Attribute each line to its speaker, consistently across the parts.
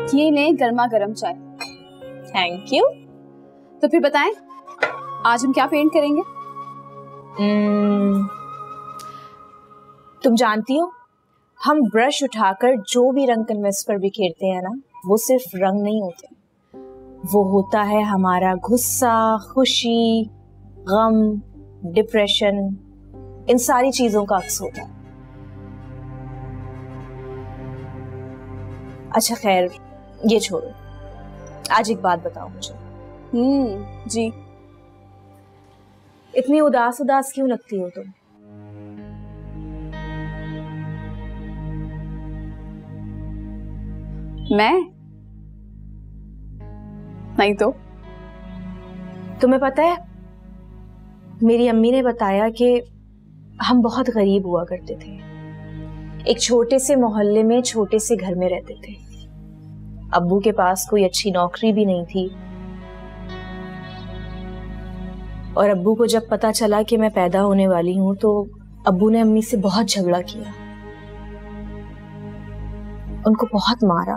Speaker 1: ये लें गर्मा गर्म चाय।
Speaker 2: Thank you.
Speaker 1: तो फिर बताएं आज हम क्या पेंट करेंगे?
Speaker 2: तुम जानती हो, हम ब्रश उठाकर जो भी रंग कैनवस पर बिखेरते हैं ना, वो सिर्फ रंग नहीं होते, वो होता है हमारा गुस्सा, खुशी, गम, डिप्रेशन, इन सारी चीजों का अक्स होता है। अच्छा खैर, ये छोड़ो, आज एक बात बताओ मुझे।
Speaker 1: जी।
Speaker 2: इतनी उदास उदास क्यों लगती हो तुम?
Speaker 1: मैं नहीं तो।
Speaker 2: तुम्हें पता है, मेरी अम्मी ने बताया कि हम बहुत गरीब हुआ करते थे, एक छोटे से मोहल्ले में छोटे से घर में रहते थे। अब्बू के पास कोई अच्छी नौकरी भी नहीं थी, और अब्बू को जब पता चला कि मैं पैदा होने वाली हूं तो अब्बू ने अम्मी से बहुत झगड़ा किया, उनको बहुत मारा।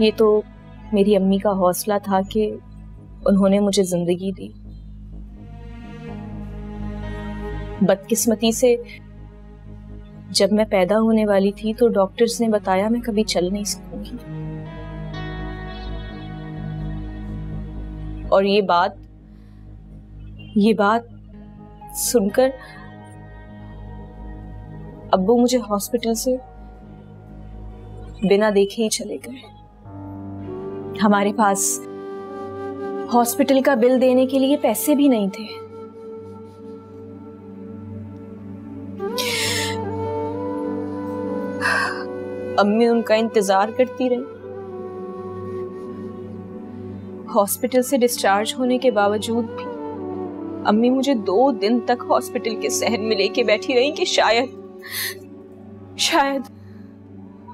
Speaker 2: ये तो मेरी अम्मी का हौसला था कि उन्होंने मुझे जिंदगी दी। बदकिस्मती से जब मैं पैदा होने वाली थी तो डॉक्टर्स ने बताया मैं कभी चल नहीं सकूंगी, और ये बात सुनकर अब्बू मुझे हॉस्पिटल से बिना देखे ही चले गए। हमारे पास हॉस्पिटल का बिल देने के लिए पैसे भी नहीं थे। अम्मी उनका इंतजार करती रही। हॉस्पिटल से डिस्चार्ज होने के बावजूद भी अम्मी मुझे 2 दिन तक हॉस्पिटल के सहन में लेके बैठी रही कि शायद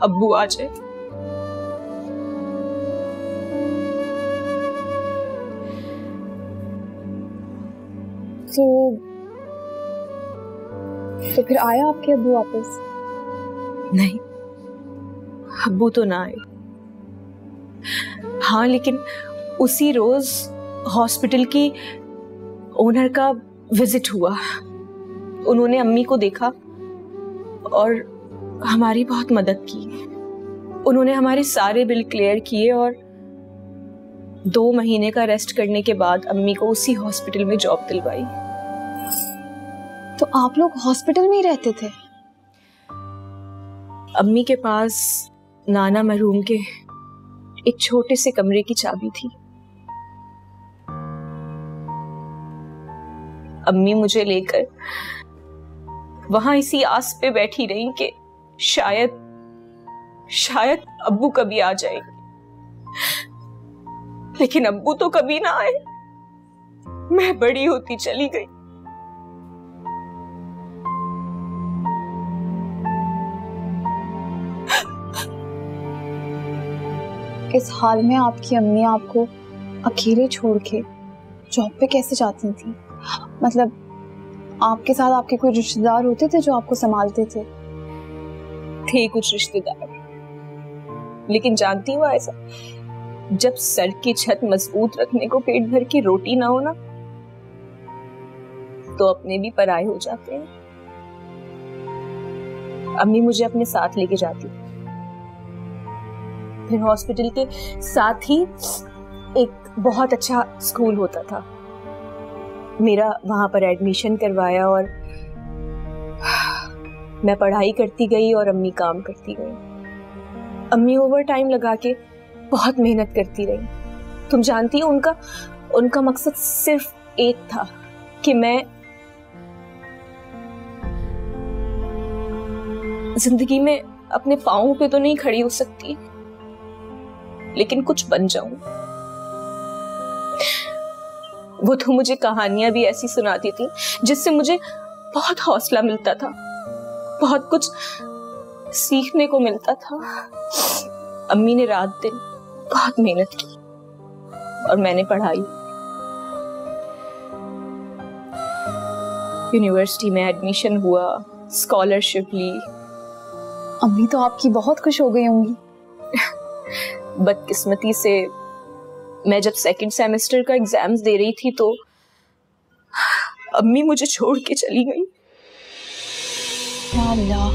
Speaker 2: अब्बू आ जाए।
Speaker 1: तो फिर आया आपके अब्बू वापस?
Speaker 2: नहीं, अब्बू तो ना आए। हाँ, लेकिन उसी रोज हॉस्पिटल की ओनर का विजिट हुआ। उन्होंने अम्मी को देखा और हमारी बहुत मदद की। उन्होंने हमारे सारे बिल क्लियर किए और 2 महीने का रेस्ट करने के बाद अम्मी को उसी हॉस्पिटल में जॉब दिलवाई।
Speaker 1: तो आप लोग हॉस्पिटल में ही रहते थे?
Speaker 2: अम्मी के पास नाना मरहूम के एक छोटे से कमरे की चाबी थी। अम्मी मुझे लेकर वहां इसी आस पे बैठी रही कि शायद अब्बू कभी आ जाएंगे, लेकिन अब्बू तो कभी ना आए। मैं बड़ी होती चली गई।
Speaker 1: इस हाल में आपकी अम्मी आपको अकेले छोड़ के जॉब पे कैसे जाती थी? मतलब आपके साथ आपके कोई रिश्तेदार होते थे जो आपको संभालते थे?
Speaker 2: थे कुछ रिश्तेदार, लेकिन जानती हो ऐसा, जब सर की छत मजबूत रखने को पेट भर के रोटी ना हो ना, तो अपने भी पराये हो जाते हैं। अम्मी मुझे अपने साथ लेके जाती। फिर हॉस्पिटल के साथ ही एक बहुत अच्छा स्कूल होता था, मेरा वहां पर एडमिशन करवाया और मैं पढ़ाई करती गई और अम्मी काम करती गई। अम्मी ओवर टाइम लगा के बहुत मेहनत करती रही। तुम जानती हो, उनका मकसद सिर्फ एक था कि मैं जिंदगी में अपने पांवों पे तो नहीं खड़ी हो सकती, लेकिन कुछ बन जाऊं। वो तो मुझे कहानियां भी ऐसी सुनाती थी जिससे मुझे बहुत हौसला मिलता था, बहुत कुछ सीखने को मिलता था। अम्मी ने रात दिन बहुत मेहनत की और मैंने पढ़ाई। यूनिवर्सिटी में एडमिशन हुआ, स्कॉलरशिप ली
Speaker 1: अम्मी तो आपकी बहुत खुश हो गई होंगी।
Speaker 2: बदकिस्मती से मैं जब सेकंड सेमेस्टर का एग्जाम्स दे रही थी तो अम्मी मुझे छोड़ के चली गई।
Speaker 1: या अल्लाह,